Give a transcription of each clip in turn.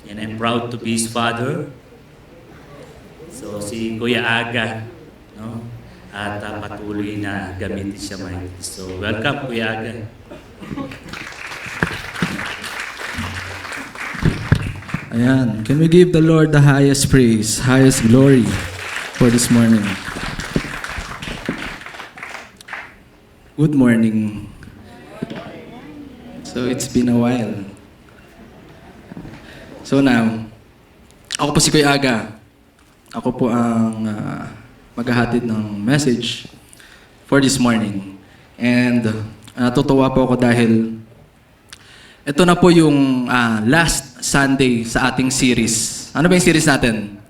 And I'm proud to be his father. So si Kuya Aga, no? At patuloy na gamitin siya mahigit. So welcome Kuya Aga. Ayan. Can we give the Lord the highest praise, highest glory for this morning? Good morning. So it's been a while. So now, ako po si Kuya Aga. Ako po ang maghahatid ng message for this morning. And natutuwa po ako dahil ito na po yung last Sunday sa ating series. Ano ba yung series natin?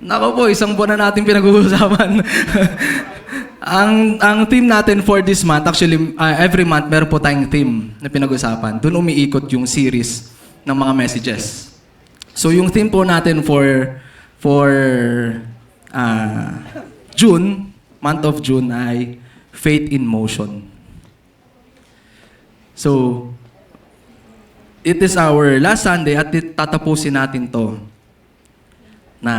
Nako po, isang buwan na natin pinag-uusapan. ang theme natin for this month, actually every month meron po tayong theme na pinag-uusapan. Doon umiikot yung series ng mga messages. So yung theme po natin for June, month of June ay Faith in Motion. So, it is our last Sunday at tatapusin natin to na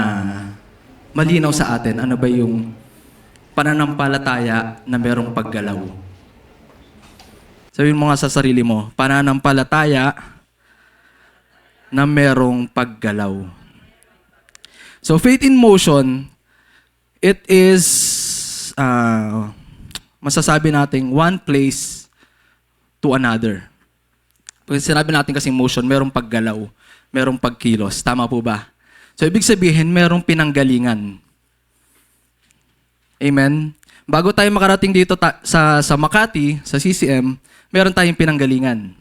malinaw sa atin ano ba yung pananampalataya na merong paggalaw. Sabihin mo nga sa sarili mo, pananampalataya na merong paggalaw. So faith in motion, it is masasabi nating one place to another. Pag sinabi natin kasing motion, merong paggalaw, merong pagkilos. Tama po ba? So, ibig sabihin, merong pinanggalingan. Amen? Bago tayo makarating dito sa Makati, sa CCM, meron tayong pinanggalingan.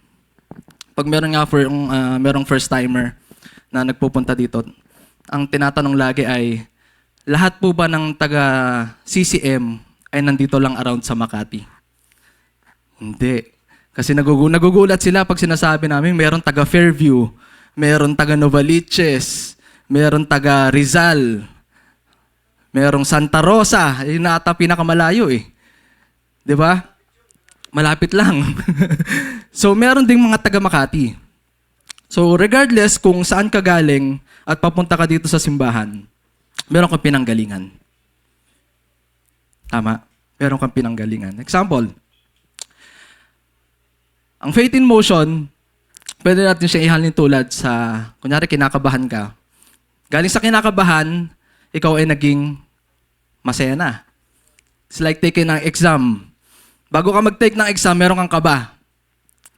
Pag merong first-timer na nagpupunta dito, ang tinatanong lagi ay, lahat po ba ng taga-CCM ay nandito lang around sa Makati? Hindi. Kasi nagugulat sila pag sinasabi namin, meron taga Fairview, meron taga Novaliches, meron taga Rizal, merong Santa Rosa, yun na ata pinakamalayo eh. 'Di ba? Malapit lang. So meron ding mga taga Makati. So regardless kung saan ka galing at papunta ka dito sa simbahan, meron kang pinanggalingan. Tama? Meron kang pinanggalingan. Example, ang faith in motion, pwede natin siya ihalin tulad sa, kunyari kinakabahan ka. Galing sa kinakabahan, ikaw ay naging masaya na. It's like taking ng exam. Bago ka mag-take ng exam, meron kang kaba.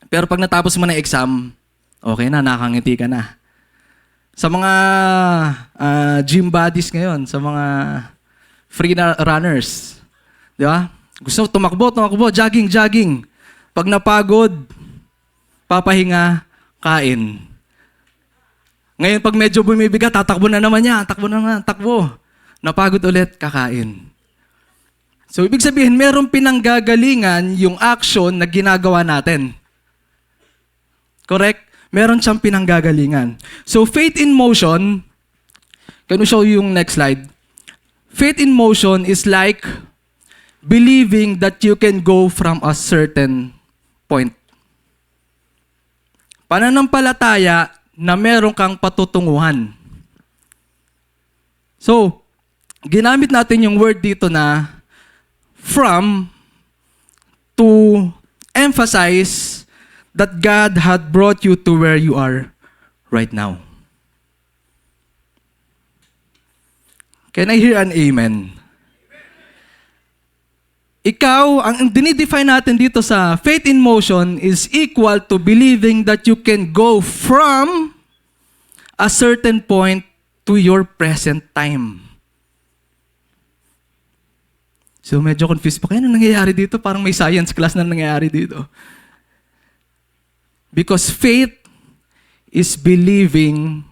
Pero pag natapos mo ng exam, okay na, nakangiti ka na. Sa mga gym buddies ngayon, sa mga free runners, di ba? Gusto tumakbo, jogging. Pag napagod, papahinga, kain. Ngayon, pag medyo bumibigat, tatakbo na naman niya. Takbo. Napagod ulit, kakain. So, ibig sabihin, merong pinanggagalingan yung action na ginagawa natin. Correct? Meron siyang pinanggagalingan. So, faith in motion, can we show you yung next slide? Faith in motion is like believing that you can go from a certain point. Pananampalataya na meron kang patutunguhan. So, ginamit natin yung word dito na from to emphasize that God had brought you to where you are right now. Can I hear an amen? Ikaw, ang dinidefine natin dito sa faith in motion is equal to believing that you can go from a certain point to your present time. So medyo confused pa kayo, ano nangyayari dito? Parang may science class na nangyayari dito. Because faith is believing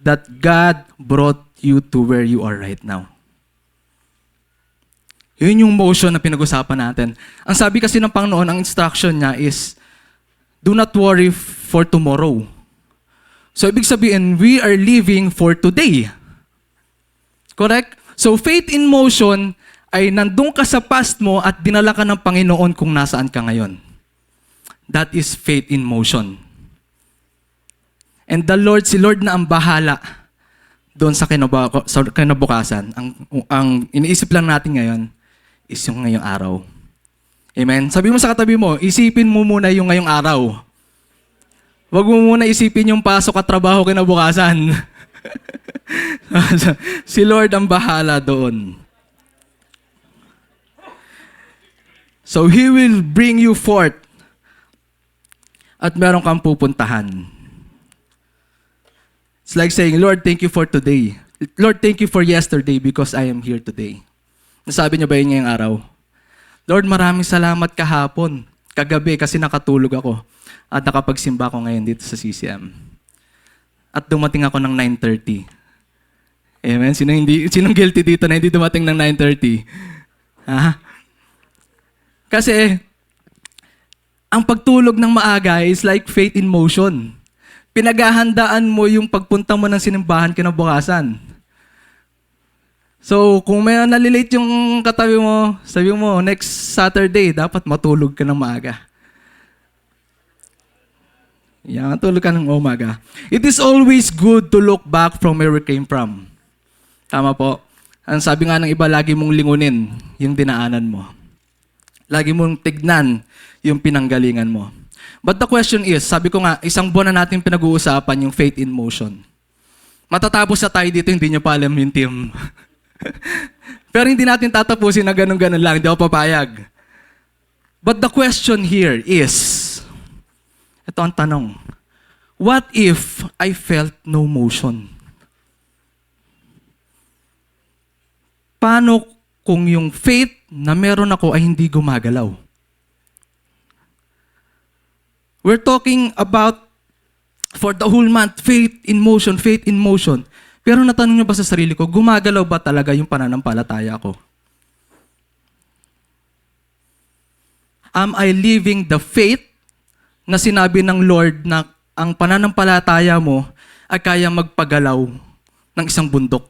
that God brought you to where you are right now. Yun yung motion na pinag-usapan natin. Ang sabi kasi ng Panginoon, ang instruction niya is, do not worry for tomorrow. So, ibig sabihin, we are living for today. Correct? So, faith in motion ay nandun ka sa past mo at dinala ka ng Panginoon kung nasaan ka ngayon. That is faith in motion. And si Lord na ang bahala doon sa kinabukasan. Ang iniisip lang natin ngayon is yung ngayong araw. Amen? Sabi mo sa katabi mo, isipin mo muna yung ngayong araw. Huwag mo muna isipin yung pasok at trabaho kinabukasan. Si Lord ang bahala doon. So He will bring you forth at meron kang pupuntahan. It's like saying, Lord, thank you for today. Lord, thank you for yesterday because I am here today. Nasabi niyo ba yun ngayong araw? Lord, maraming salamat kahapon, kagabi kasi nakatulog ako at nakapagsimba ako ngayon dito sa CCM. At dumating ako ng 9:30. Amen? Sinong guilty dito na hindi dumating ng 9:30? Ha? Kasi, ang pagtulog ng maaga is like faith in motion. Pinaghahandaan mo yung pagpunta mo ng sinimbahan kinabukasan. So, kung may nalilate yung katabi mo, sabi mo, next Saturday, dapat matulog ka ng maaga. Yan, tulog ka ng umaga. It is always good to look back from where we came from. Tama po. Ang sabi nga ng iba, lagi mong lingunin yung dinaanan mo. Lagi mong tignan yung pinanggalingan mo. But the question is, sabi ko nga, isang buwan na natin pinag-uusapan yung faith in motion. Matatapos na tayo dito, hindi nyo pa alam yung team. Pero hindi natin tatapusin na ganun-ganun lang, hindi ako papayag. But the question here is, ito ang tanong, what if I felt no motion? Paano kung yung faith na meron ako ay hindi gumagalaw? We're talking about, for the whole month, faith in motion, faith in motion. Pero natanong niyo ba sa sarili ko, gumagalaw ba talaga yung pananampalataya ko? Am I living the faith na sinabi ng Lord na ang pananampalataya mo ay kaya magpagalaw ng isang bundok?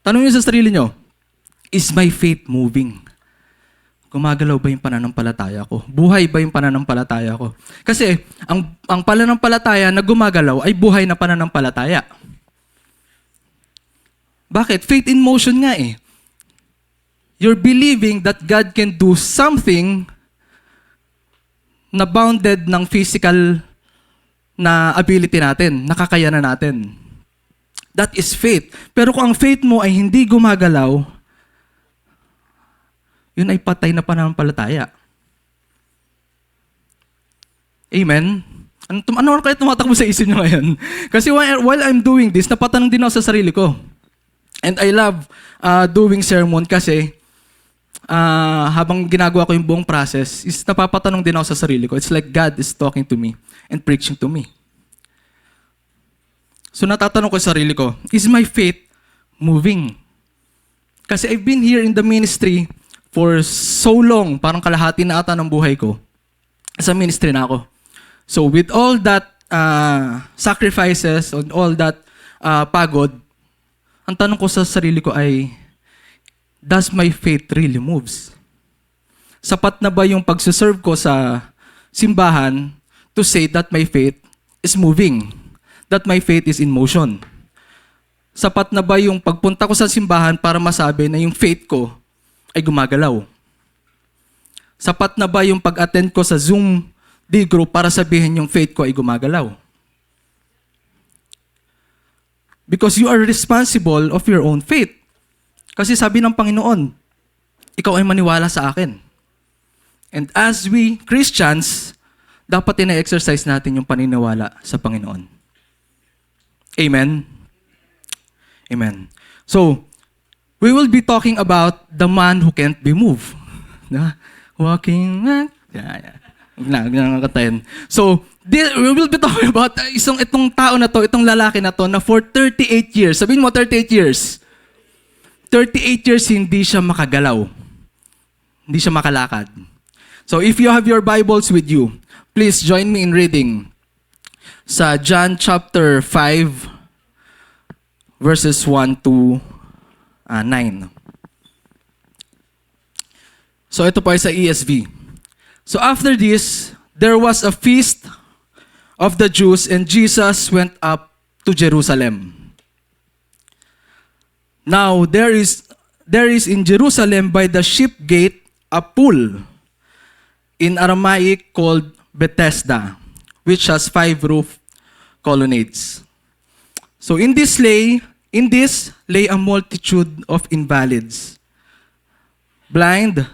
Tanong niyo sa sarili niyo, is my faith moving? Gumagalaw ba yung pananampalataya ko? Buhay ba yung pananampalataya ko? Kasi, ang pananampalataya na gumagalaw ay buhay na pananampalataya. Bakit? Faith in motion nga eh. You're believing that God can do something na bounded ng physical na ability natin, nakakayanan natin. That is faith. Pero kung ang faith mo ay hindi gumagalaw, yun ay patay na pananampalataya. Amen? Ano kaya tumatakbo sa isip nyo ngayon? Kasi while I'm doing this, napatanong din ako sa sarili ko. And I love doing sermon kasi habang ginagawa ko yung buong process, is napapatanong din ako sa sarili ko. It's like God is talking to me and preaching to me. So natatanong ko sa sarili ko, is my faith moving? Kasi I've been here in the ministry for so long, parang kalahati na ata ng buhay ko. Sa ministry na ako. So with all that sacrifices, and all that pagod, ang tanong ko sa sarili ko ay, does my faith really moves? Sapat na ba yung pagsuserve ko sa simbahan to say that my faith is moving? That my faith is in motion? Sapat na ba yung pagpunta ko sa simbahan para masabi na yung faith ko ay gumagalaw? Sapat na ba yung pag-attend ko sa Zoom D-group para sabihin yung faith ko ay gumagalaw? Because you are responsible of your own faith. Kasi sabi ng Panginoon, ikaw ay maniwala sa akin. And as we Christians, dapat ina-exercise natin yung paniniwala sa Panginoon. Amen? Amen. So, we will be talking about the man who can't be moved. Walking, So, we will be talking about itong tao na to, itong lalaki na to, na for 38 years, sabihin mo 38 years, 38 years hindi siya makagalaw. Hindi siya makalakad. So, if you have your Bibles with you, please join me in reading sa John chapter 5, verses 1 to 9. So ito po ay sa ESV. So after this, there was a feast of the Jews, and Jesus went up to Jerusalem. Now, there is in Jerusalem by the sheep gate a pool, in Aramaic called Bethesda, which has 5 roof colonnades. So in this lay a multitude of invalids, blind,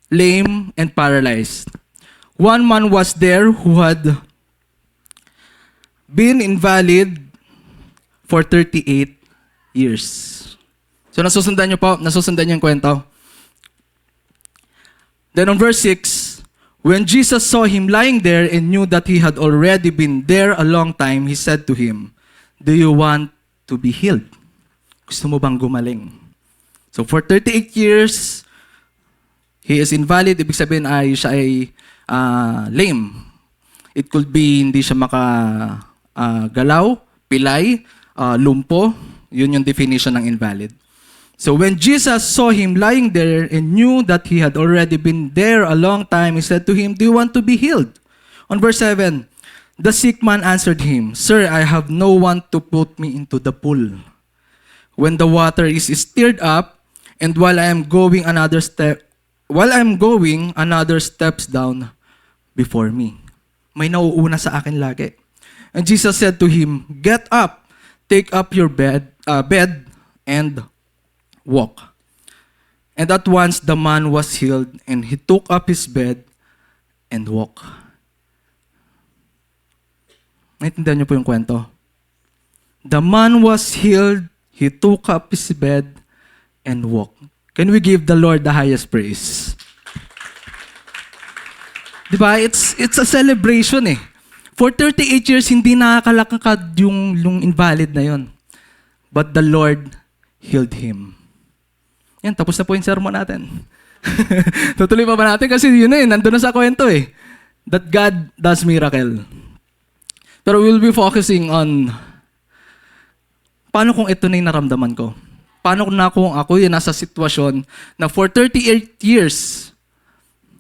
lame, and paralyzed. One man was there who had been invalid for 38 years. So nasusundan niyo po? Nasusundan niyo yung kwento? Then on verse 6, when Jesus saw him lying there and knew that he had already been there a long time, he said to him, "Do you want to be healed?" Gusto mo bang gumaling? So for 38 years, he is invalid. Ibig sabihin ay siya ay lame. It could be hindi siya makagalaw, pilay, lumpo. Yun yung definition ng invalid. So when Jesus saw him lying there and knew that he had already been there a long time, he said to him, "Do you want to be healed?" On verse 7, the sick man answered him, "Sir, I have no one to put me into the pool when the water is stirred up, and while I am going, another steps down before me." May nauuna sa akin lagi. And Jesus said to him, "Get up, take up your bed and walk." And at once the man was healed, and he took up his bed and walked. Naintindihan niyo po yung kwento? The man was healed, he took up his bed and walked. Can we give the Lord the highest praise? Diba? It's a celebration eh. For 38 years, hindi nakakalakad yung invalid na yon. But the Lord healed him. Yan, tapos na po yung sermon natin. Tutuloy pa ba natin? Kasi yun eh, nandun na sa kwento eh. That God does miracle. Pero we'll be focusing on paano kung ito na yung naramdaman ko? Paano kung ako yung nasa sitwasyon na for 38 years,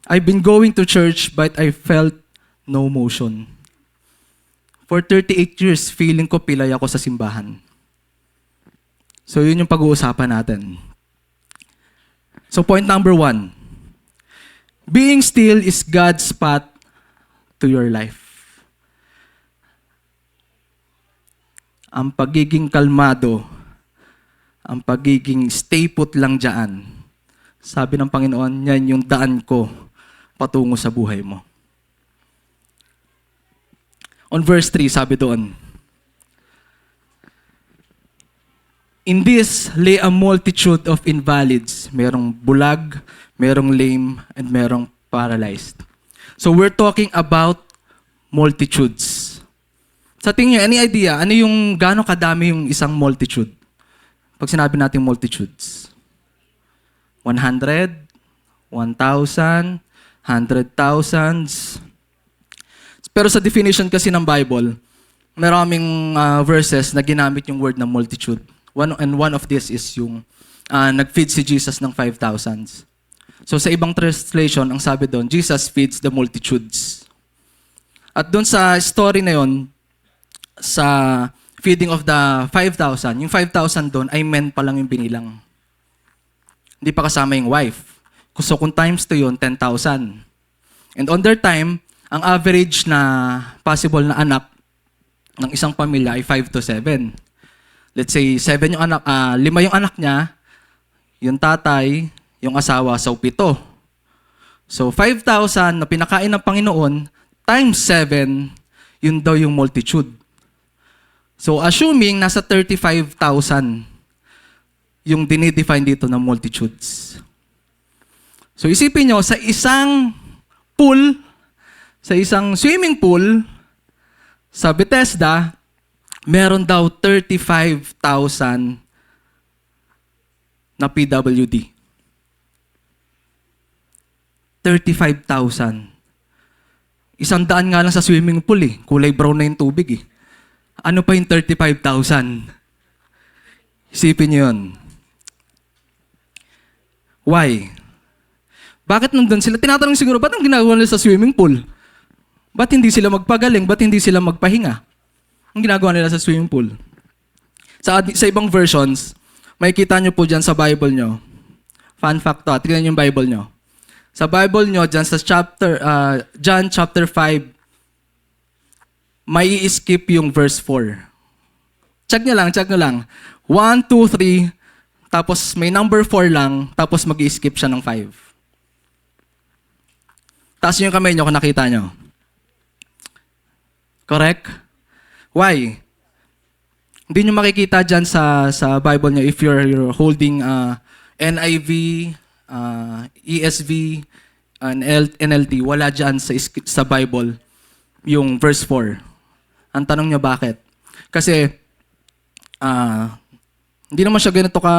I've been going to church but I felt no motion. For 38 years, feeling ko pilay ako sa simbahan. So yun yung pag-uusapan natin. So point number 1, being still is God's path to your life. Ang pagiging kalmado, ang pagiging stay put lang dyan, sabi ng Panginoon, yan yung daan ko patungo sa buhay mo. On verse 3, sabi doon, "In this lay a multitude of invalids." Merong bulag, merong lame, and merong paralyzed. So we're talking about multitudes. Sa tingin niyo, any idea, ano yung gaano kadami yung isang multitude? Pag sinabi natin multitudes. 100, 1,000, 100,000s. Pero sa definition kasi ng Bible, maraming verses na ginamit yung word na multitude. One of this is yung nag-feed si Jesus ng 5,000s. So sa ibang translation, ang sabi doon, Jesus feeds the multitudes. At doon sa story na yon, sa feeding of the 5,000, yung 5,000 doon ay men pa lang yung binilang. Hindi pa kasama yung wife. So kung times to yun, 10,000. And on their time, ang average na possible na anak ng isang pamilya ay 5 to 7. Let's say 5 yung anak niya, yung tatay, yung asawa, so 7. So 5,000 na pinakain ng Panginoon times 7, yun daw yung multitude. So assuming nasa 35,000 yung dinidefine dito na multitudes. So isipin nyo, sa isang pool, sa isang swimming pool, sa Bethesda, meron daw 35,000 na PWD. 35,000. 100 nga lang sa swimming pool eh. Kulay brown na yung tubig eh. Ano pa yung 35,000? Isipin nyo yun. Why? Bakit nandun sila? Tinatanong siguro, ba't ang ginagawa nila sa swimming pool? Ba't hindi sila magpagaling? Ba't hindi sila magpahinga? Ang ginagawa nila sa swimming pool. Sa ibang versions, makikita nyo po dyan sa Bible nyo. Fun fact to, tignan nyo yung Bible nyo. Sa Bible nyo, dyan sa John chapter 5, may i-skip yung verse 4. Check nyo lang. 1, 2, 3, tapos may number 4 lang, tapos mag-i-skip siya ng 5. Taas nyo yung kamay nyo kung nakita nyo. Correct? Why? Hindi nyo makikita dyan sa Bible nyo if you're holding NIV, ESV, and NLT. Wala dyan sa Bible yung verse 4. Ang tanong nyo bakit? Kasi hindi naman siya ganito ka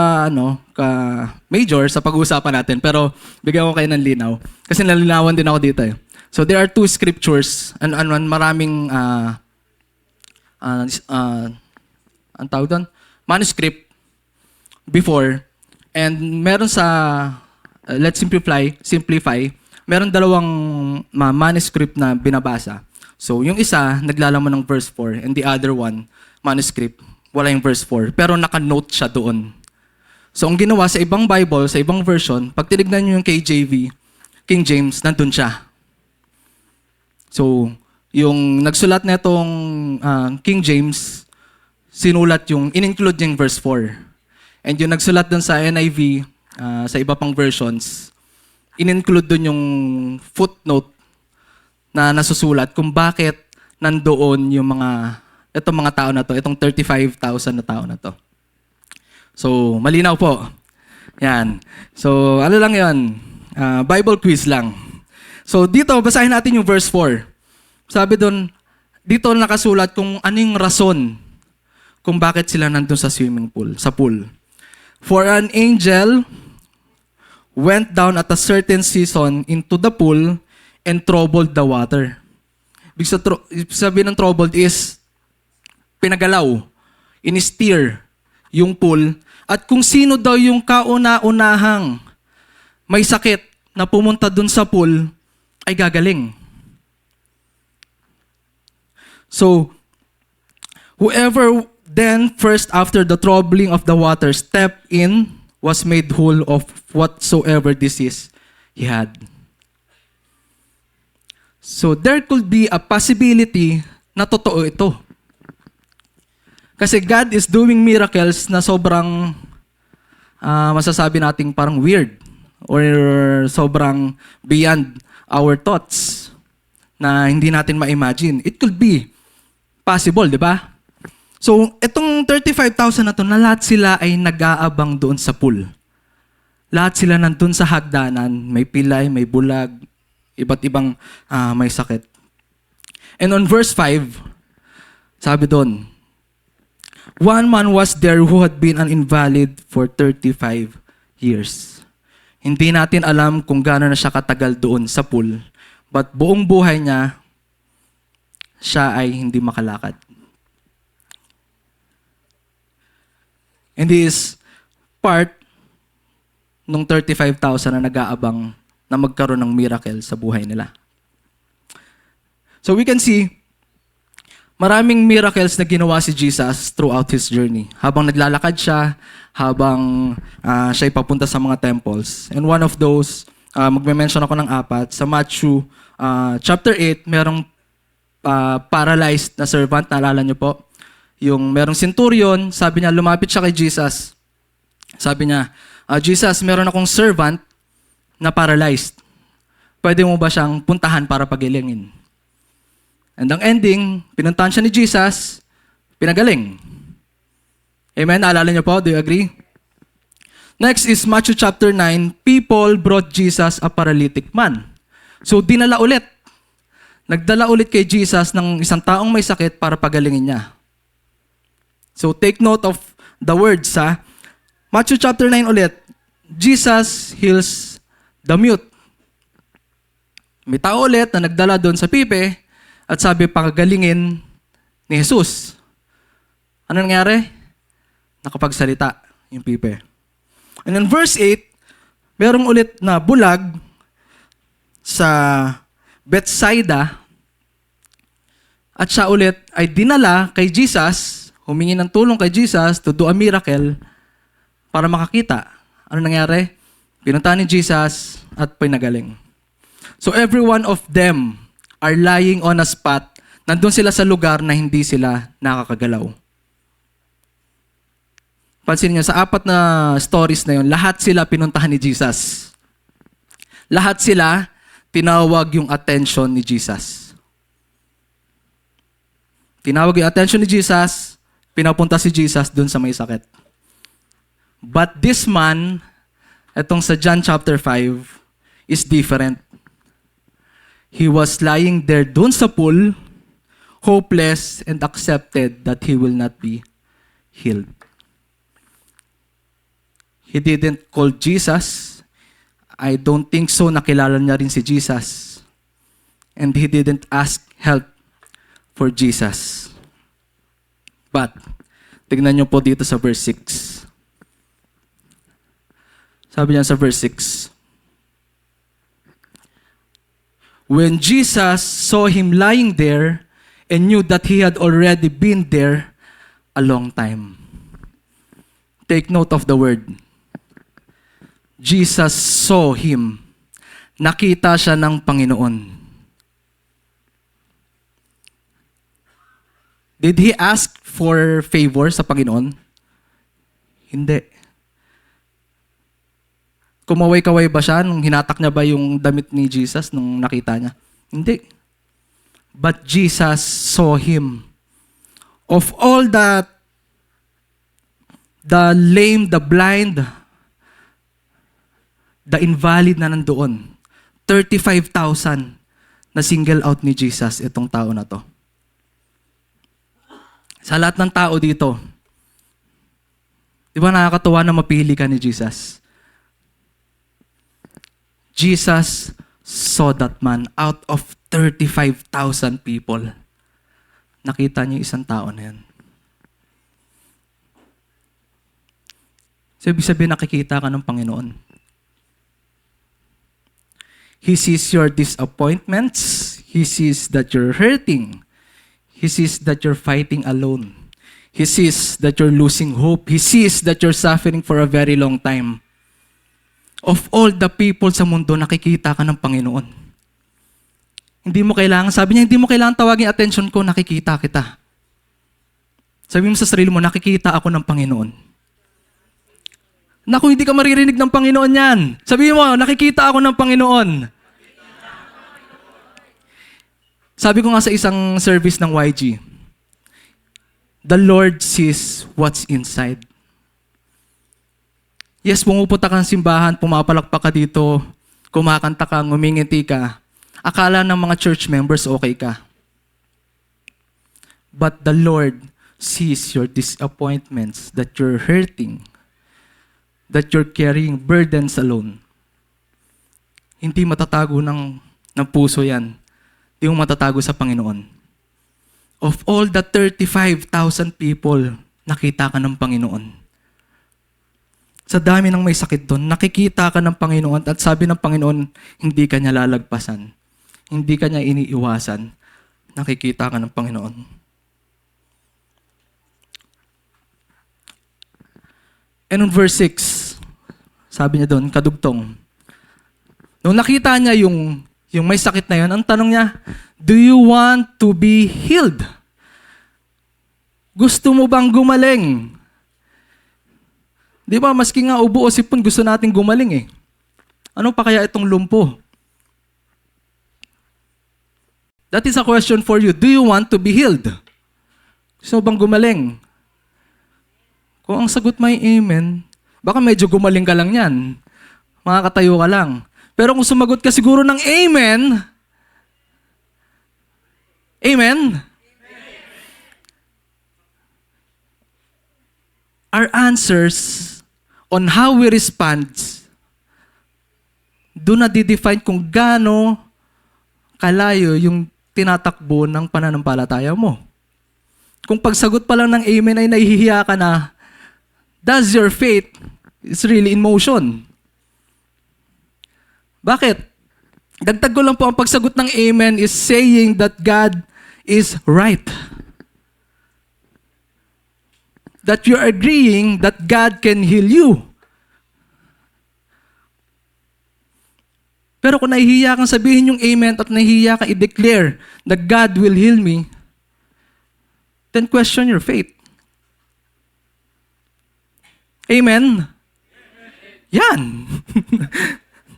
major sa pag-uusapan natin, pero bigyan ko kayo ng linaw. Kasi nalinawan din ako dito eh. So there are 2 scriptures and maraming ang tawag doon? Manuscript before. And meron sa, let's simplify, meron 2 manuscript na binabasa. So yung isa, naglalaman ng verse 4, and the other one, manuscript, wala yung verse 4. Pero naka-note siya doon. So ang ginawa sa ibang Bible, sa ibang version, pag tinignan nyo yung KJV, King James, nandun siya. So, yung nagsulat na itong King James, sinulat in-include yung verse 4. And yung nagsulat dun sa NIV, sa iba pang versions, in-include dun yung footnote na nasusulat kung bakit nandoon yung itong mga tao na to, itong 35,000 na tao na to. So, malinaw po. Yan. So, ano lang yan? Bible quiz lang. So, dito, basahin natin yung verse 4. Sabi doon, dito nakasulat kung ano yung rason kung bakit sila nandun sa swimming pool, sa pool. For an angel went down at a certain season into the pool and troubled the water. Ibig sabihin ng troubled is pinagalaw, in-steer yung pool, at kung sino daw yung kauna-unahang may sakit na pumunta dun sa pool ay gagaling. So, whoever then first after the troubling of the water stepped in was made whole of whatsoever disease he had. So, there could be a possibility na totoo ito. Kasi God is doing miracles na sobrang masasabi nating parang weird or sobrang beyond our thoughts na hindi natin ma-imagine. It could be possible, di ba? So, itong 35,000 na to, na lahat sila ay nag-aabang doon sa pool. Lahat sila nandun sa hagdanan, may pilay, may bulag, iba't ibang may sakit. And on verse 5, sabi doon, one man was there who had been an invalid for 35 years. Hindi natin alam kung gaano na siya katagal doon sa pool, but buong buhay niya, siya ay hindi makalakad. And he is part ng 35,000 na nag-aabang na magkaroon ng miracle sa buhay nila. So we can see, maraming miracles na ginawa si Jesus throughout his journey. Habang naglalakad siya, habang siya'y papunta sa mga temples. And one of those, magme-mention ako ng 4, sa Matthew chapter 8, merong paralyzed na servant, naalala niyo po? Yung merong centurion, sabi niya, lumapit siya kay Jesus. Sabi niya, Jesus, meron akong servant na paralyzed. Pwede mo ba siyang puntahan para pagilingin? And ang ending, pinuntahan siya ni Jesus, pinagaling. Amen? Naalala niyo po? Do you agree? Next is Matthew chapter 9. People brought Jesus a paralytic man. So, dinala ulit. Nagdala ulit kay Jesus ng isang taong may sakit para pagalingin niya. So, take note of the words, ha? Matthew chapter 9 ulit. Jesus heals the mute. May tao ulit na nagdala doon sa pipe at sabi, pagagalingin ni Jesus. Ano nangyari? Nakapagsalita yung pipe. And in verse 8, merong ulit na bulag sa Bethsaida at siya ulit ay dinala kay Jesus, humingi ng tulong kay Jesus to do a miracle para makakita. Ano nangyari? Pinuntahan ni Jesus at pinagaling. So every one of them are lying on a spot. Nandun sila sa lugar na hindi sila nakakagalaw. Pansin niyo, sa 4 na stories na yun, lahat sila pinuntahan ni Jesus. Lahat sila tinawag yung attention ni Jesus. Tinawag yung attention ni Jesus, pinapunta si Jesus dun sa may sakit. But this man, etong sa John chapter 5, is different. He was lying there dun sa pool, hopeless and accepted that he will not be healed. He didn't call Jesus. I don't think so. Nakilala niya rin si Jesus. And he didn't ask help for Jesus. But, tignan niyo po dito sa verse 6. Sabi niya sa verse 6, when Jesus saw him lying there and knew that he had already been there a long time. Take note of the word. Jesus saw him. Nakita siya ng Panginoon. Did he ask for favor sa Panginoon? Hindi. Kumaway-kaway ba siya nung hinatak niya ba yung damit ni Jesus nung nakita niya? Hindi. But Jesus saw him. Of all the lame, the blind, the invalid na nandoon, 35,000 na single out ni Jesus itong tao na to. Sa lahat ng tao dito, di ba nakakatuwa na mapili ka ni Jesus? Jesus saw that man out of 35,000 people. Nakita niyo isang tao na yan. So, ibig sabihin nakikita ka ng Panginoon. He sees your disappointments. He sees that you're hurting. He sees that you're fighting alone. He sees that you're losing hope. He sees that you're suffering for a very long time. Of all the people sa mundo, nakikita ka ng Panginoon. Hindi mo kailangan, sabi niya, hindi mo kailangan tawagin attention ko, nakikita kita. Sabi mo sa sarili mo, nakikita ako ng Panginoon. Naku, hindi ka maririnig ng Panginoon yan. Sabi mo, nakikita ako ng Panginoon. Sabi ko nga sa isang service ng YG, the Lord sees what's inside. Yes, pumupunta ka ng simbahan, pumapalakpak ka dito, kumakanta ka, ngumingiti ka. Akala ng mga church members okay ka. But the Lord sees your disappointments, that you're hurting, that you're carrying burdens alone. Hindi matatago ng puso yan. Hindi mo matatago sa Panginoon. Of all the 35,000 people, nakita ka ng Panginoon. Sa dami ng may sakit doon, nakikita ka ng Panginoon at sabi ng Panginoon, hindi ka niya lalagpasan. Hindi ka niya iniiwasan. Nakikita ka ng Panginoon. And on verse 6, sabi niya doon, kadugtong. Nung nakita niya yung may sakit na yun, ang tanong niya, do you want to be healed? Gusto mo bang gumaling? Di ba, maski nga ubo o sipon, gusto nating gumaling eh. Ano pa kaya itong lumpo? That is a question for you. Do you want to be healed? Gusto mo bang gumaling? Kung ang sagot may amen, baka medyo gumaling ka lang yan. Makakatayo ka lang. Pero kung sumagot ka siguro ng amen, amen? Our answers on how we respond do na di-define kung gaano kalayo yung tinatakbo ng pananampalataya mo. Kung pagsagot pa lang ng amen ay nahihiya ka na, does your faith is really in motion? Bakit? Dagdag ko lang po, ang pagsagot ng amen is saying that God is right. That you're agreeing that God can heal you. Pero kung nahihiya kang sabihin yung amen at nahihiya kang i-declare that God will heal me, then question your faith. Amen? Yan.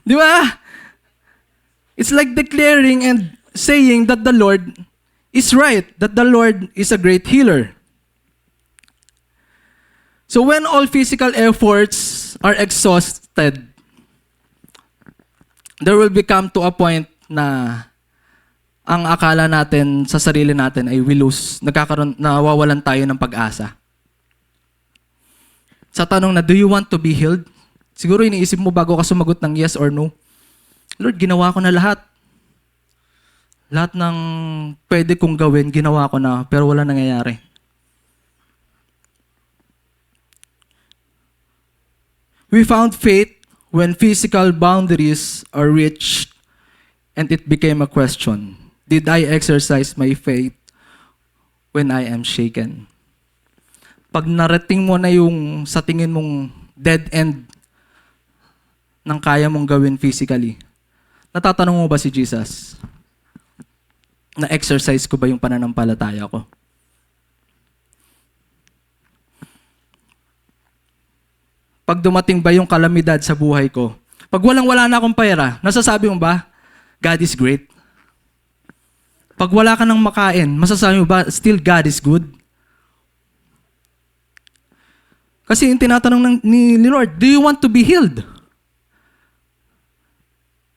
Di ba? It's like declaring and saying that the Lord is right, that the Lord is a great healer. So when all physical efforts are exhausted, there will become to a point na ang akala natin sa sarili natin ay we lose, nawawalan tayo ng pag-asa. Sa tanong na, do you want to be healed? Siguro iniisip mo bago ka sumagot ng yes or no. Lord, ginawa ko na lahat. Lahat ng pwede kong gawin, ginawa ko na, pero wala nangyayari. We found faith when physical boundaries are reached and it became a question. Did I exercise my faith when I am shaken? Pag narating mo na yung sa tingin mong dead end ng kaya mong gawin physically, natatanong mo ba si Jesus? Na-exercise ko ba yung pananampalataya ko? Pag dumating ba yung kalamidad sa buhay ko, pag walang-wala na akong pera, nasasabi mo ba, God is great? Pag wala ka nang makain, masasabi mo ba, still God is good? Kasi yung tinatanong ni Lord, do you want to be healed?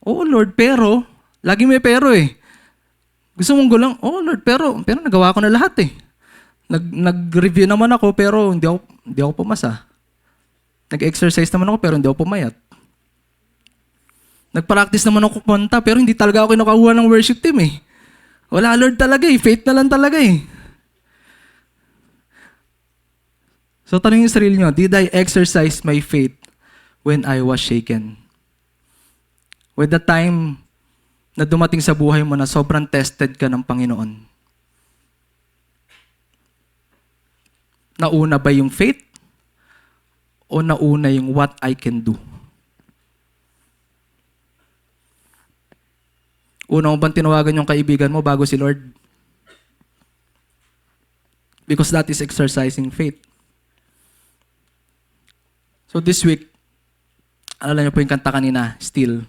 Oo, Lord, pero, lagi may pero eh. Gusto mong gulang, oh Lord, pero nagawa ko na lahat eh. Nag-review naman ako, pero hindi ako pumasa. Nag-exercise naman ako, pero hindi ako pumayat. Nag-practice naman ako kumanta, pero hindi talaga ako kinukuha ng worship team eh. Wala, Lord talaga eh. Faith na lang talaga eh. So, tanongin yung sarili nyo, did I exercise my faith when I was shaken? With the time na dumating sa buhay mo na sobrang tested ka ng Panginoon, nauna ba yung faith? O nauna yung what I can do? Una mo bang tinawagan yung kaibigan mo bago si Lord? Because that is exercising faith. So this week, alala niyo po yung kanta kanina, Still.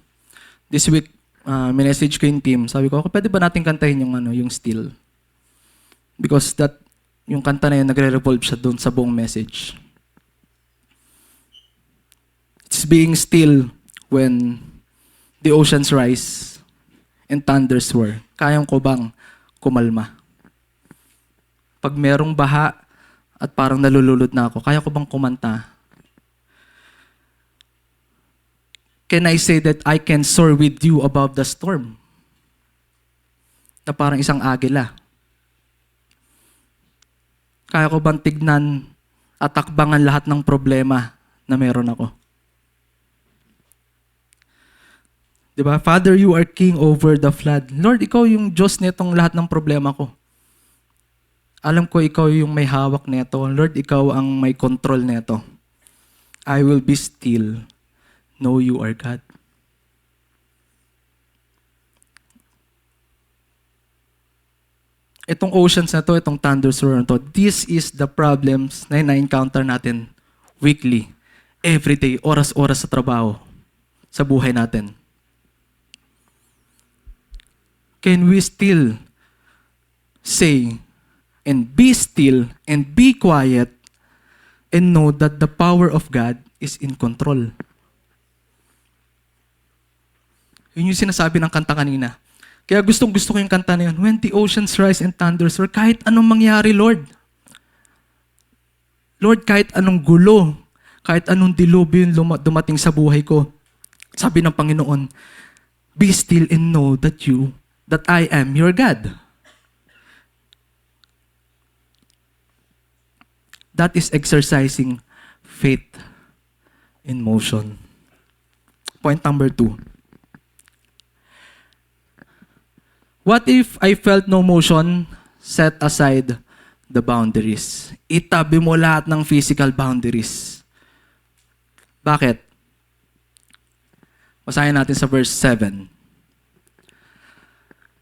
This week, minessage ko yung team. Sabi ko, pwede ba natin kantahin yung Still? Because yung kanta na yun, nagre-revolve siya doon sa buong message. It's being still when the oceans rise and thunders roar. Kayang ko bang kumalma? Pag merong baha at parang nalululod na ako, kaya ko bang kumanta? Can I say that I can soar with you above the storm? Na parang isang agila. Kaya ko bang tignan at takbangan lahat ng problema na meron ako? Diba? Father, you are king over the flood. Lord, ikaw yung Diyos nitong lahat ng problema ko. Alam ko ikaw yung may hawak nito. Lord, ikaw ang may control nito. I will be still. Know you are God. Itong oceans na to, itong thunderstorm na to, this is the problems na na-encounter natin weekly, everyday, oras-oras sa trabaho, sa buhay natin. Can we still say and be still and be quiet and know that the power of God is in control? Yun yung sinasabi ng kanta kanina. Kaya gustong-gusto ko yung kanta na yun. When the oceans rise and thunders roar, kahit anong mangyari, Lord. Lord, kahit anong gulo, kahit anong dilubyo yung dumating sa buhay ko, sabi ng Panginoon, be still and know that I am your God. That is exercising faith in motion. Point number 2. What if I felt no motion? Set aside the boundaries. Itabi mo lahat ng physical boundaries. Bakit? Basahin natin sa verse 7.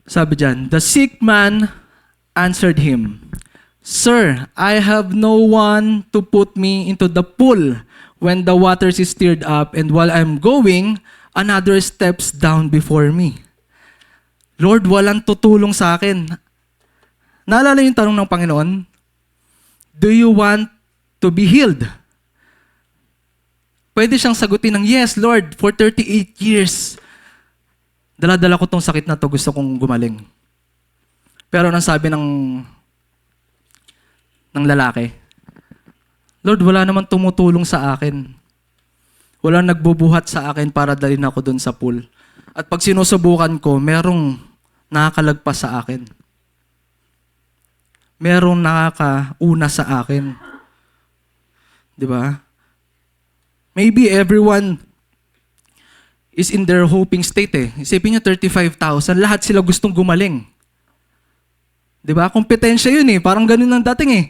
Sabi dyan, the sick man answered him, Sir, I have no one to put me into the pool when the waters is stirred up, and while I'm going, another steps down before me. Lord, walang tutulong sa akin. Naalala yung tanong ng Panginoon? Do you want to be healed? Pwede siyang sagutin ng, yes, Lord, for 38 years. Dala-dala ko tong sakit na to, gusto kong gumaling. Pero nang sabi ng lalaki, Lord, wala naman tumutulong sa akin. Wala nagbubuhat sa akin para dalhin ako dun sa pool. At pag sinusubukan ko, merong nakakalagpas sa akin. Merong nakakauna sa akin. Di ba? Maybe everyone is in their hoping state eh. Isipin nyo, 35,000, lahat sila gustong gumaling. Di ba? Kompetensya yun eh. Parang ganun ang dating eh.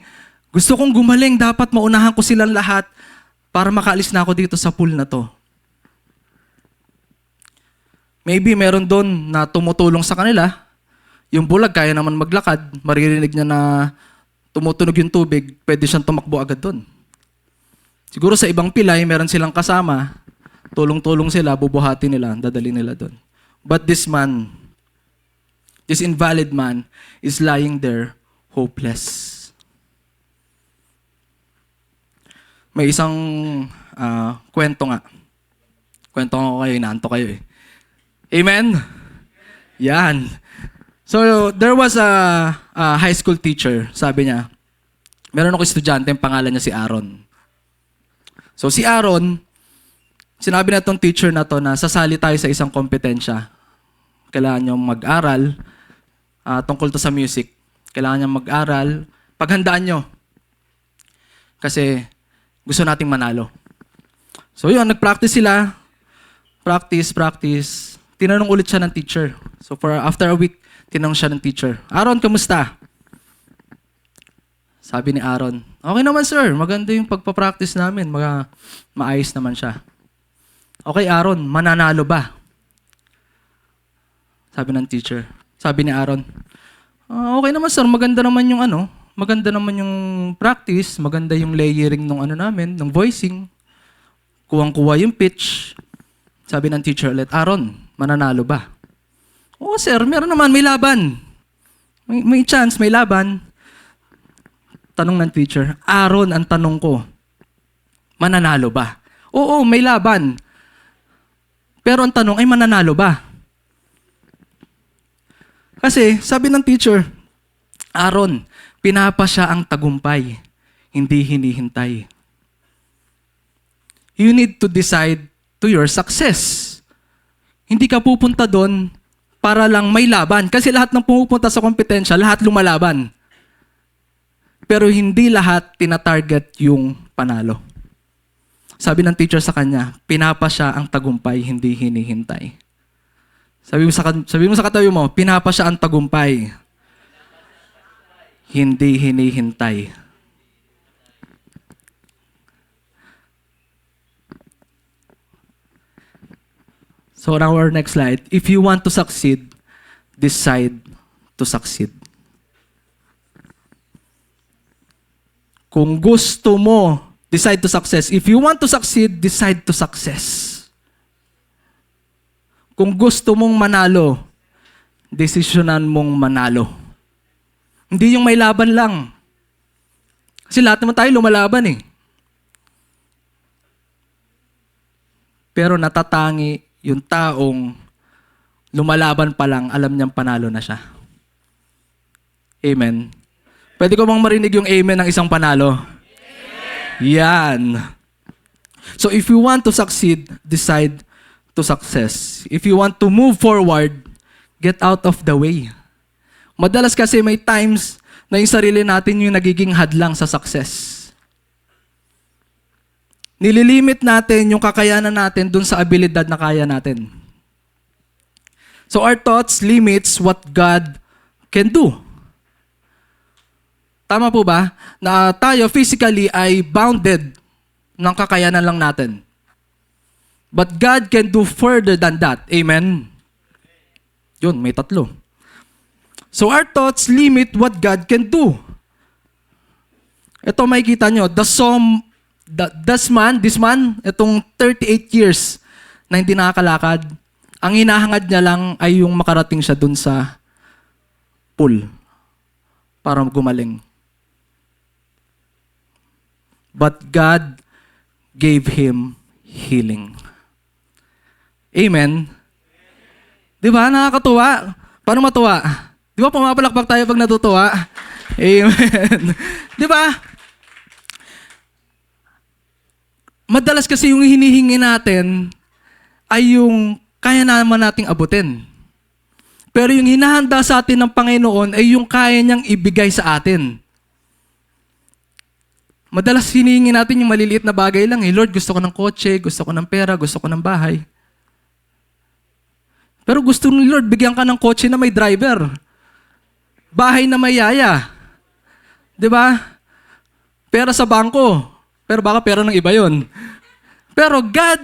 Gusto kong gumaling, dapat maunahan ko silang lahat para makaalis na ako dito sa pool na to. Maybe meron doon na tumutulong sa kanila. Yung bulag, kaya naman maglakad. Maririnig niya na tumutunog yung tubig, pwede siyang tumakbo agad doon. Siguro sa ibang pilay, meron silang kasama. Tulong-tulong sila, bubuhati nila, dadali nila doon. But this man, this invalid man, is lying there, hopeless. May isang kwento nga. Kwento ko kayo, inaanto kayo eh. Amen? Yan. So, there was a high school teacher, sabi niya. Meron ako estudyante, ang pangalan niya si Aaron. So, si Aaron, sinabi na itong teacher na to na sasali tayo sa isang kompetensya. Kailangan niyong mag-aral tungkol to sa music. Kailangan niyong mag-aral. Paghandaan niyo. Kasi gusto nating manalo. So yun, nag-practice sila. Practice. Tinanong ulit siya ng teacher. So after a week, tinanong siya ng teacher, Aaron, kamusta? Sabi ni Aaron, okay naman sir, maganda yung pagpapractice namin. Maayos naman siya. Okay Aaron, mananalo ba? Sabi ng teacher. Sabi ni Aaron, okay naman sir, maganda naman yung maganda naman yung practice, maganda yung layering ng namin, ng voicing. Kuwang-kuwa yung pitch. Sabi ng teacher ulit, Aaron, mananalo ba? Oo sir, meron naman, may laban. May chance, may laban. Tanong ng teacher, Aaron, ang tanong ko, mananalo ba? Oo, may laban. Pero ang tanong ay mananalo ba? Kasi sabi ng teacher, Aaron, pinapasya ang tagumpay, hindi hinihintay. You need to decide to your success. Hindi ka pupunta doon para lang may laban. Kasi lahat ng pumupunta sa kompetensya, lahat lumalaban. Pero hindi lahat tinatarget yung panalo. Sabi ng teacher sa kanya, pinapasya ang tagumpay, hindi hinihintay. Sabi mo sa katabi mo, pinapasya ang tagumpay, hindi hinihintay. So on our next slide, if you want to succeed, decide to succeed. Kung gusto mo, decide to success. If you want to succeed, decide to success. Kung gusto mong manalo, desisyonan mong manalo. Hindi yung may laban lang. Kasi lahat naman tayo lumalaban eh. Pero natatangi yung taong lumalaban pa lang, alam niyang panalo na siya. Amen. Pwede ko bang marinig yung amen ng isang panalo? Amen. Yan. So if you want to succeed, decide to success. If you want to move forward, get out of the way. Madalas kasi may times na yung sarili natin yung nagiging hadlang sa success. Nililimit natin yung kakayanan natin dun sa abilidad na kaya natin. So our thoughts limits what God can do. Tama po ba? Na tayo physically ay bounded ng kakayanan lang natin. But God can do further than that. Amen? Yun, may tatlo. So our thoughts limit what God can do. Ito makikita nyo, this man, itong 38 years na hindi nakakalakad, ang hinahangad niya lang ay yung makarating siya dun sa pool para gumaling. But God gave him healing. Amen? Di ba? Nakakatuwa. Paano matuwa? Di ba pumapalakpak tayo pag natutuwa? Amen. Di ba? Madalas kasi yung hinihingi natin ay yung kaya naman nating abutin. Pero yung hinahanda sa atin ng Panginoon ay yung kaya niyang ibigay sa atin. Madalas hinihingi natin yung maliliit na bagay lang. Lord, gusto ko ng kotse, gusto ko ng pera, gusto ko ng bahay. Pero gusto ni Lord, bigyan ka ng kotse na may driver. Bahay na may yaya. Diba? Pera sa bangko. Pero baka pera ng iba yon. Pero God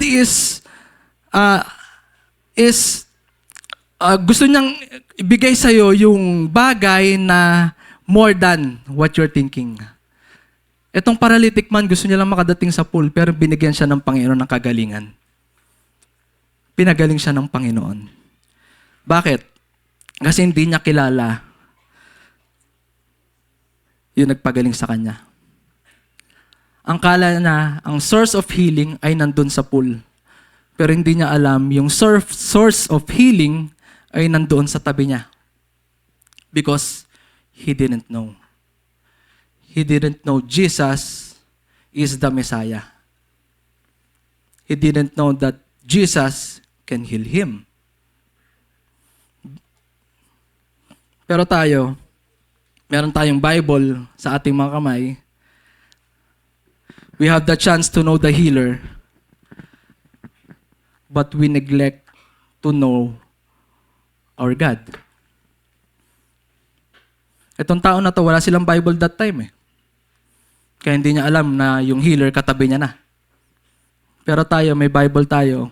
gusto niyang ibigay sa'yo yung bagay na more than what you're thinking. Itong paralytic man, gusto niya lang makadating sa pool, pero binigyan siya ng Panginoon ng kagalingan. Pinagaling siya ng Panginoon. Bakit? Kasi hindi niya kilala yung nagpagaling sa kanya. Ang kala na, ang source of healing ay nandun sa pool. Pero hindi niya alam, yung source of healing ay nandoon sa tabi niya. Because he didn't know. He didn't know Jesus is the Messiah. He didn't know that Jesus can heal him. Pero tayo, meron tayong Bible sa ating mga kamay. We have the chance to know the healer, but we neglect to know our God. Itong tao na to, wala silang Bible that time eh. Kaya hindi niya alam na yung healer katabi niya na. Pero tayo, may Bible tayo.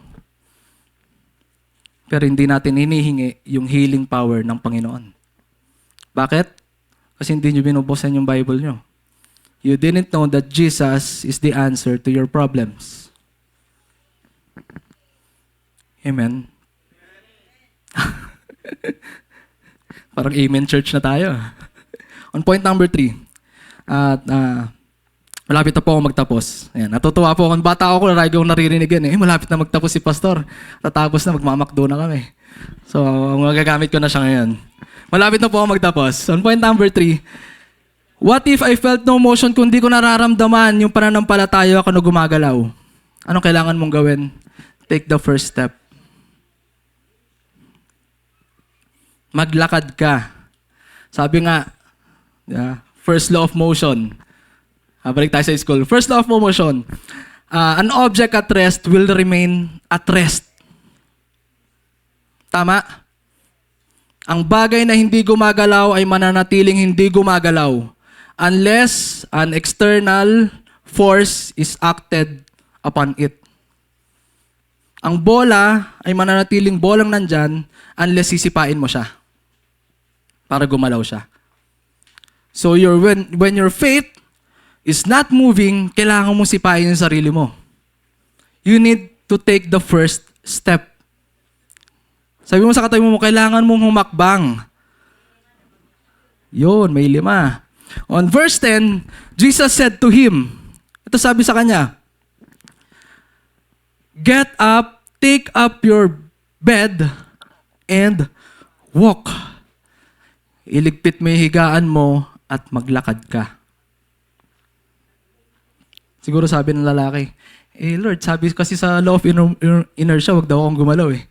Pero hindi natin hinihingi yung healing power ng Panginoon. Bakit? Kasi hindi niyo binubuksan yung Bible niyo. You didn't know that Jesus is the answer to your problems. Amen? Parang amen church na tayo. On point number 3. Malapit na po ako magtapos. Ayan, natutuwa po ako. Bata ako, lagi akong naririnig yan. Malapit na magtapos si Pastor. Tatapos na, magmamakdo na kami. So, magagamit ko na siya ngayon. Malapit na po ako magtapos. On point number 3. What if I felt no motion kung di ko nararamdaman yung pananampalataya ako na gumagalaw? Anong kailangan mong gawin? Take the first step. Maglakad ka. Sabi nga, first law of motion. Balik tayo sa school. First law of motion. An object at rest will remain at rest. Tama? Ang bagay na hindi gumagalaw ay mananatiling hindi gumagalaw unless an external force is acted upon it. Ang bola ay mananatiling bolang nandyan unless sisipain mo siya para gumalaw siya. So when your faith is not moving, kailangan mo sipain yung sarili mo. You need to take the first step. Sabi mo sa katabi mo, kailangan mong humakbang. Yun, may 5. On verse 10, Jesus said to him, ito sabi sa kanya, get up, take up your bed, and walk. Iligpit mo yung higaan mo at maglakad ka. Siguro sabi ng lalaki, Lord, sabi kasi sa law of inertia, wag daw akong gumalaw eh.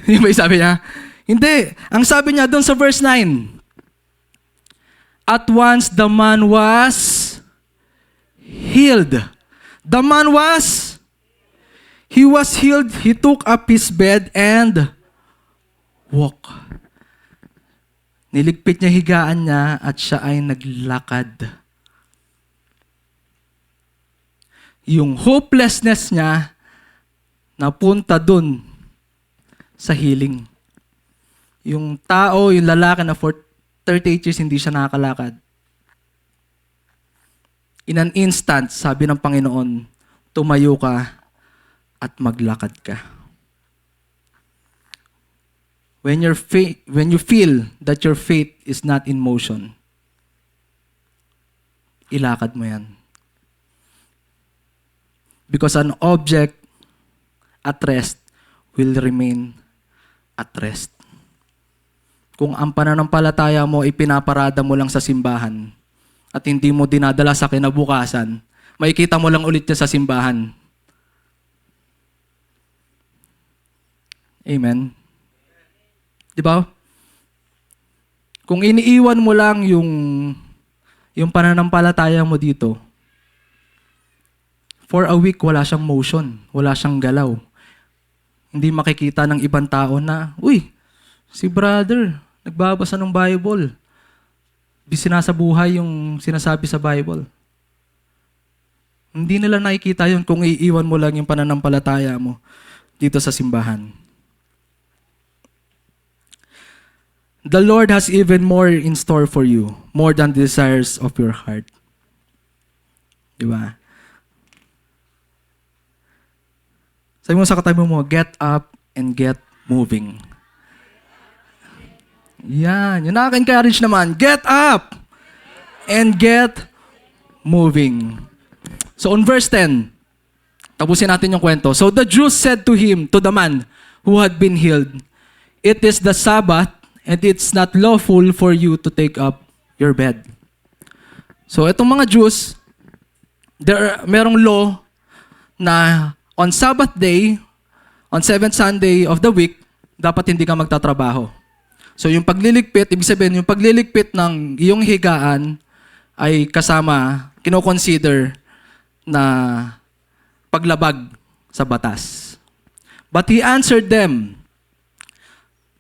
Yung ba sabi niya? Hindi. Ang sabi niya doon sa verse 9, at once the man was healed. The man was, he was healed. He took up his bed and walk. Niligpit niya higaan niya at siya ay naglakad. Yung hopelessness niya napunta dun sa healing. Yung tao, yung lalaki na for 38 years hindi siya nakakalakad. In an instant, sabi ng Panginoon, tumayo ka at maglakad ka. When you feel that your faith is not in motion, ilakad mo yan. Because an object at rest will remain at rest. Kung ang pananampalataya mo ipinaparada mo lang sa simbahan at hindi mo dinadala sa kinabukasan, makikita mo lang ulit niya sa simbahan. Amen. Di ba? Kung iniiwan mo lang yung pananampalataya mo dito, for a week, wala siyang motion, wala siyang galaw. Hindi makikita ng ibang tao na, uy, si brother, nagbabasa ng Bible. Di sinasabuhay yung sinasabi sa Bible. Hindi nila nakikita yun kung iiwan mo lang yung pananampalataya mo dito sa simbahan. The Lord has even more in store for you, more than the desires of your heart. Di ba? Sabi mo sa katabi mo, get up and get moving. Yan. Yung nakaka-encourage naman, get up and get moving. So on verse 10, tapusin natin yung kwento. So the Jews said to him, to the man who had been healed, "It is the Sabbath, and it's not lawful for you to take up your bed." So itong mga Jews, merong law na on Sabbath day, on 7th Sunday of the week, dapat hindi ka magtatrabaho. So yung pagliligpit, ibig sabihin, yung pagliligpit ng iyong higaan ay kasama, kino-consider na paglabag sa batas. But he answered them,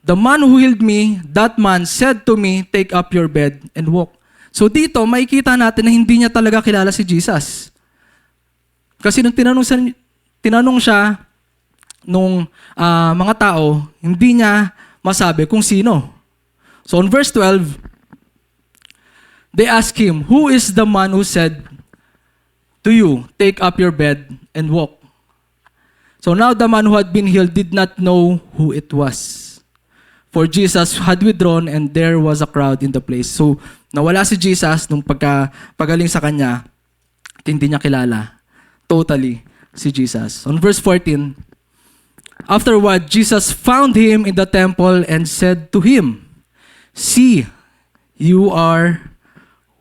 "The man who healed me, that man said to me, 'Take up your bed and walk.'" So dito, makikita natin na hindi niya talaga kilala si Jesus. Kasi nung tinanong siya nung mga tao, hindi niya masabi kung sino. So on verse 12, they asked him, "Who is the man who said to you, 'Take up your bed and walk'?" So now the man who had been healed did not know who it was. For Jesus had withdrawn and there was a crowd in the place. So, nawala si Jesus nung pagaling sa kanya at hindi niya kilala totally si Jesus. On verse 14, afterward, Jesus found him in the temple and said to him, "See, you are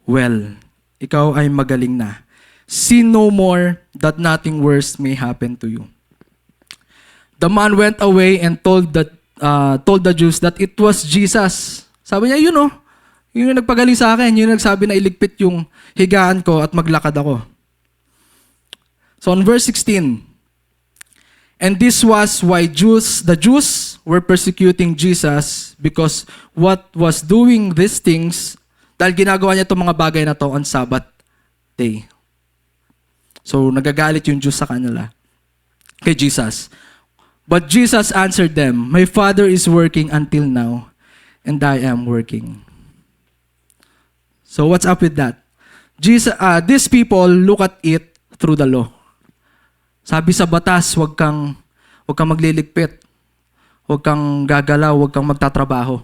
well. Ikaw ay magaling na. Sin no more, that nothing worse may happen to you." The man went away and told the Jews that it was Jesus. Sabi niya, yun yung nagpagaling sa akin, yun nagsabi na iligpit yung higaan ko at maglakad ako. So on verse 16, and this was why the Jews were persecuting Jesus, because what was doing these things, dahil ginagawa niya itong mga bagay na to on Sabbath day. So nagagalit yung Jews sa kanila, kay Jesus. But Jesus answered them, "My Father is working until now, and I am working." So what's up with that? These people look at it through the law. Sabi sa batas, wag kang magliligpit, wag kang gagalaw, wag kang magtatrabaho.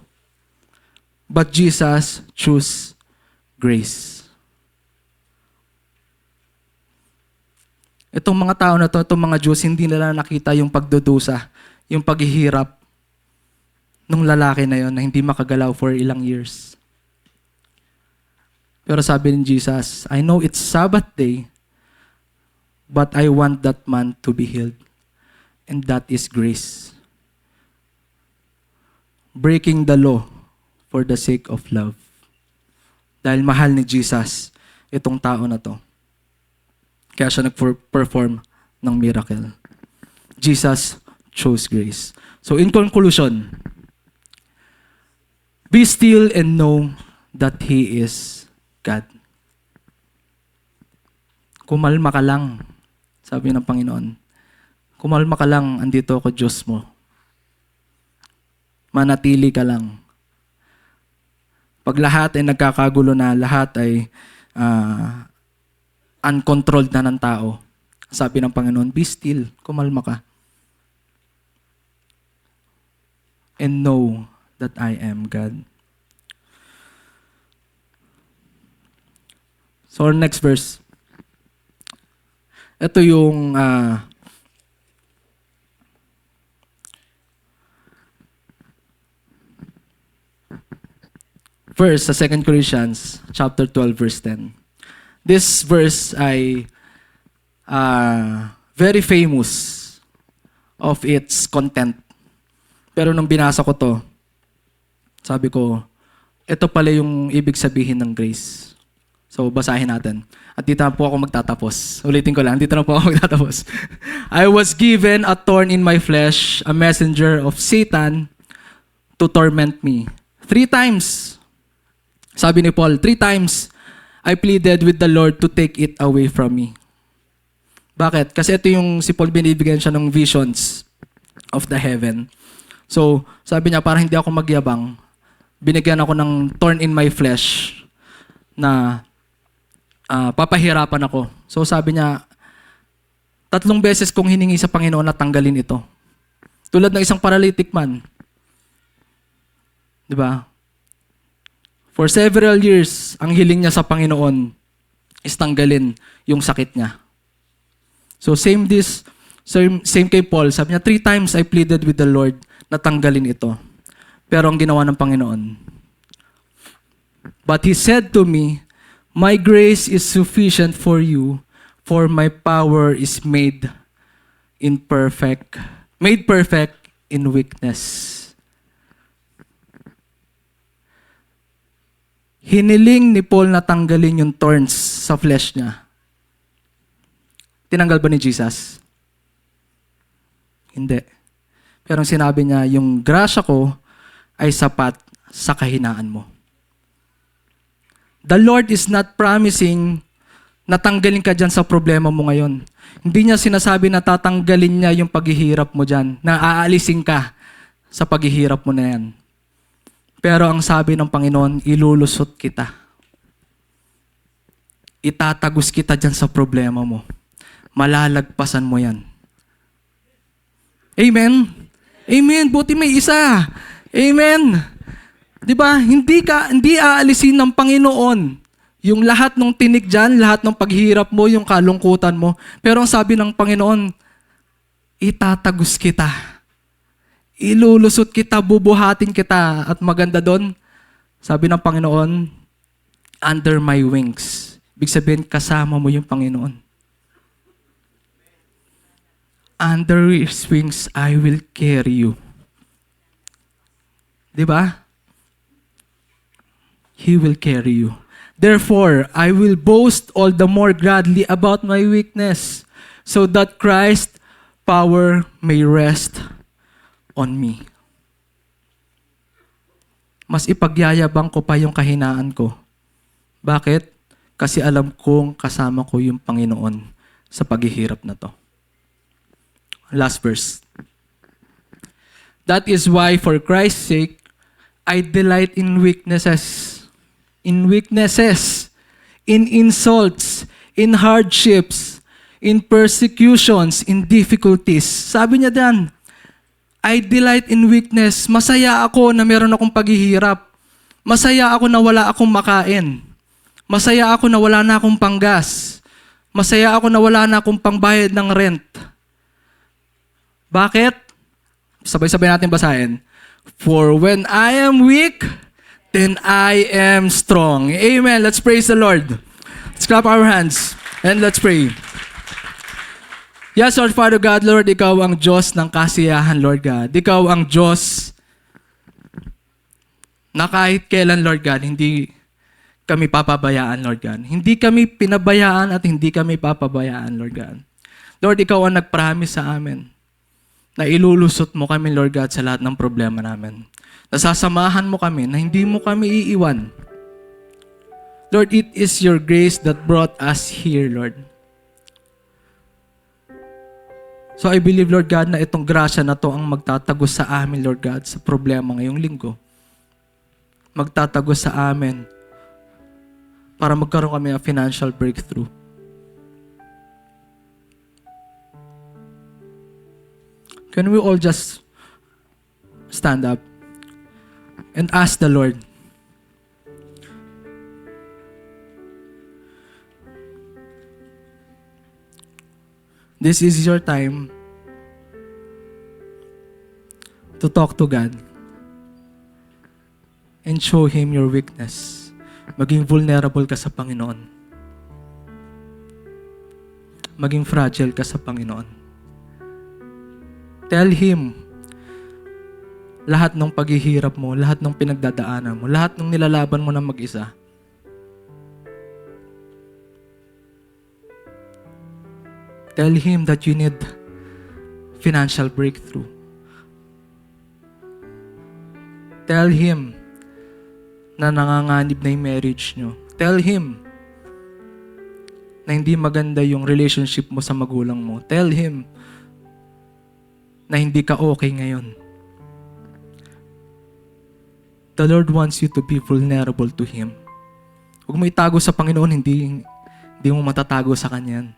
But Jesus chose grace. Itong mga tao na to, itong mga Jews, hindi nila nakita yung pagdudusa, yung paghihirap ng lalaki na yon na hindi makagalaw for ilang years. Pero sabi ni Jesus, "I know it's Sabbath day, but I want that man to be healed. And that is grace. Breaking the law for the sake of love." Dahil mahal ni Jesus itong tao na to, kaya siya nag-perform ng miracle. Jesus chose grace. So in conclusion, Be still and know that He is God. Kumalma ka lang, sabi ng Panginoon. Kumalma ka lang, andito ako Diyos mo. Manatili ka lang. Pag lahat ay nagkakagulo na, lahat ay uncontrolled na ng tao, sabi ng Panginoon, be still, kumalma ka. And know that I am God. So our next verse. Ito yung verse sa 2 Corinthians chapter 12 verse 10. This verse ay very famous of its content. Pero nung binasa ko to, sabi ko, ito pala yung ibig sabihin ng grace. So, basahin natin. At dito na po ako magtatapos. Ulitin ko lang, dito na po ako magtatapos. I was given a thorn in my flesh, a messenger of Satan to torment me. 3 times, sabi ni Paul, 3 times, I pleaded with the Lord to take it away from me. Bakit? Kasi ito yung si Paul binibigyan siya ng visions of the heaven. So, sabi niya, para hindi ako magyabang, binigyan ako ng thorn in my flesh na papahirapan ako. So, sabi niya, 3 beses kong hiningi sa Panginoon na tanggalin ito. Tulad ng isang paralytic man. Di ba? For several years, ang hiling niya sa Panginoon is tanggalin yung sakit niya. So, same kay Paul. Sabi niya, 3 times I pleaded with the Lord na tanggalin ito. Pero ang ginawa ng Panginoon. But He said to me, my grace is sufficient for you, for my power is made perfect in weakness. Hiniling ni Paul na tanggalin yung thorns sa flesh niya. Tinanggal ba ni Jesus? Hindi. Pero sinabi niya, yung grasya ko ay sapat sa kahinaan mo. The Lord is not promising na tanggalin ka dyan sa problema mo ngayon. Hindi niya sinasabi na tatanggalin niya yung paghihirap mo dyan, na aalisin ka sa paghihirap mo na yan. Pero ang sabi ng Panginoon, ilulusot kita. Itatagos kita dyan sa problema mo. Malalagpasan mo yan. Amen? Amen. Buti may isa. Amen. Di ba? Hindi aalisin ng Panginoon yung lahat ng tinik dyan, lahat ng paghihirap mo, yung kalungkutan mo. Pero ang sabi ng Panginoon, itatagos kita. Ilulusot kita, bubuhatin kita. At maganda doon, sabi ng Panginoon, under my wings. Ibig sabihin, kasama mo yung Panginoon. Under His wings, I will carry you. Di ba? He will carry you. Therefore, I will boast all the more gladly about my weakness, so that Christ's power may rest on me. Mas ipagyayabang ko pa yung kahinaan ko. Bakit? Kasi alam kong kasama ko yung Panginoon sa paghihirap na to. Last verse. That is why, for Christ's sake, I delight in weaknesses, in insults, in hardships, in persecutions, in difficulties. Sabi niya dan, I delight in weakness. Masaya ako na meron akong paghihirap. Masaya ako na wala akong makain. Masaya ako na wala na akong panggas. Masaya ako na wala na akong pangbayad ng rent. Bakit? Sabay-sabay natin basahin. For when I am weak, then I am strong. Amen. Let's praise the Lord. Let's clap our hands and let's pray. Yes, Lord, Father God, Lord, Ikaw ang Diyos ng kasiyahan, Lord God. Ikaw ang Diyos na kahit kailan, Lord God, hindi kami papabayaan, Lord God. Hindi kami pinabayaan at hindi kami papabayaan, Lord God. Lord, Ikaw ang nag-promise sa amin na ilulusot mo kami, Lord God, sa lahat ng problema namin. Nasasamahan mo kami na hindi mo kami iiwan. Lord, it is your grace that brought us here, Lord. So I believe, Lord God, na itong grasya na to ang magtatagos sa amin, Lord God, sa problema ngayong linggo. Magtatagos sa amin para magkaroon kami ng financial breakthrough. Can we all just stand up and ask the Lord? This is your time to talk to God and show Him your weakness. Maging vulnerable ka sa Panginoon. Maging fragile ka sa Panginoon. Tell Him lahat ng paghihirap mo, lahat ng pinagdadaanan mo, lahat ng nilalaban mo na mag-isa. Tell Him that you need financial breakthrough. Tell Him na nanganganib na yung marriage nyo. Tell Him na hindi maganda yung relationship mo sa magulang mo. Tell Him na hindi ka okay ngayon. The Lord wants you to be vulnerable to Him. Huwag mo itago sa Panginoon, hindi mo matatago sa Kanya.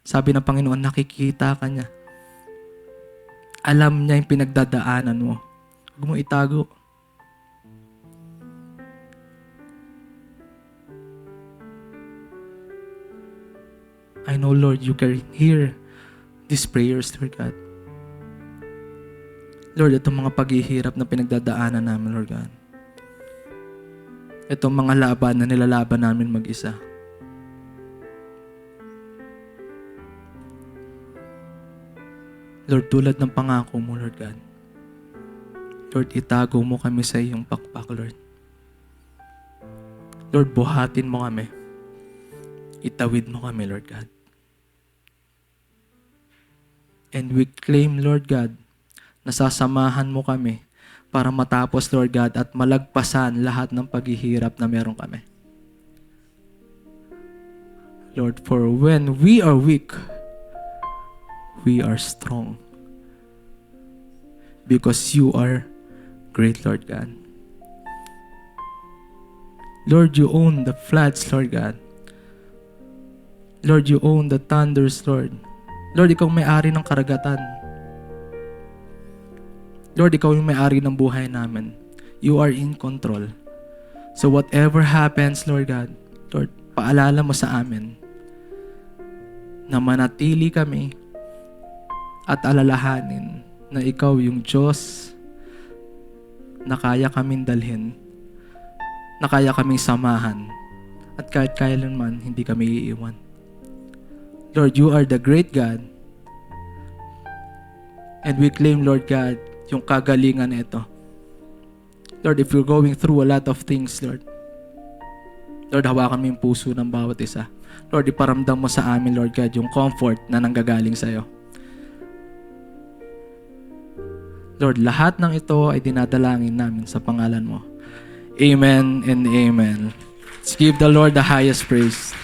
Sabi ng Panginoon, nakikita ka niya. Alam niya yung pinagdadaanan mo. Huwag mo itago. I know, Lord, you can hear these prayers, Lord God. Lord, itong mga paghihirap na pinagdadaanan namin, Lord God. Itong mga laban na nilalaban namin mag-isa. Lord, tulad ng pangako mo, Lord God. Lord, itago mo kami sa iyong pakpak, Lord. Lord, buhatin mo kami. Itawid mo kami, Lord God. And we claim, Lord God, na sasamahan mo kami para matapos, Lord God, at malagpasan lahat ng paghihirap na meron kami. Lord, for when we are weak, we are strong. Because you are great, Lord God. Lord, you own the floods, Lord God. Lord, you own the thunders, Lord. Lord, ikaw may-ari ng karagatan. Lord, ikaw yung may-ari ng buhay namin. You are in control. So whatever happens, Lord God, Lord, paalala mo sa amin na manatili kami at alalahanin na ikaw yung Diyos na kaya kaming dalhin, na kaya kaming samahan, at kahit kailanman hindi kami iiwan. Lord, you are the great God, and we claim, Lord God, yung kagalingan nito. Lord, if you're going through a lot of things, Lord, hawakan mo yung puso ng bawat isa. Lord, iparamdam mo sa amin, Lord God, yung comfort na nanggagaling sa'yo. Lord, lahat ng ito ay dinadalangin namin sa pangalan mo. Amen and amen. Let's give the Lord the highest praise.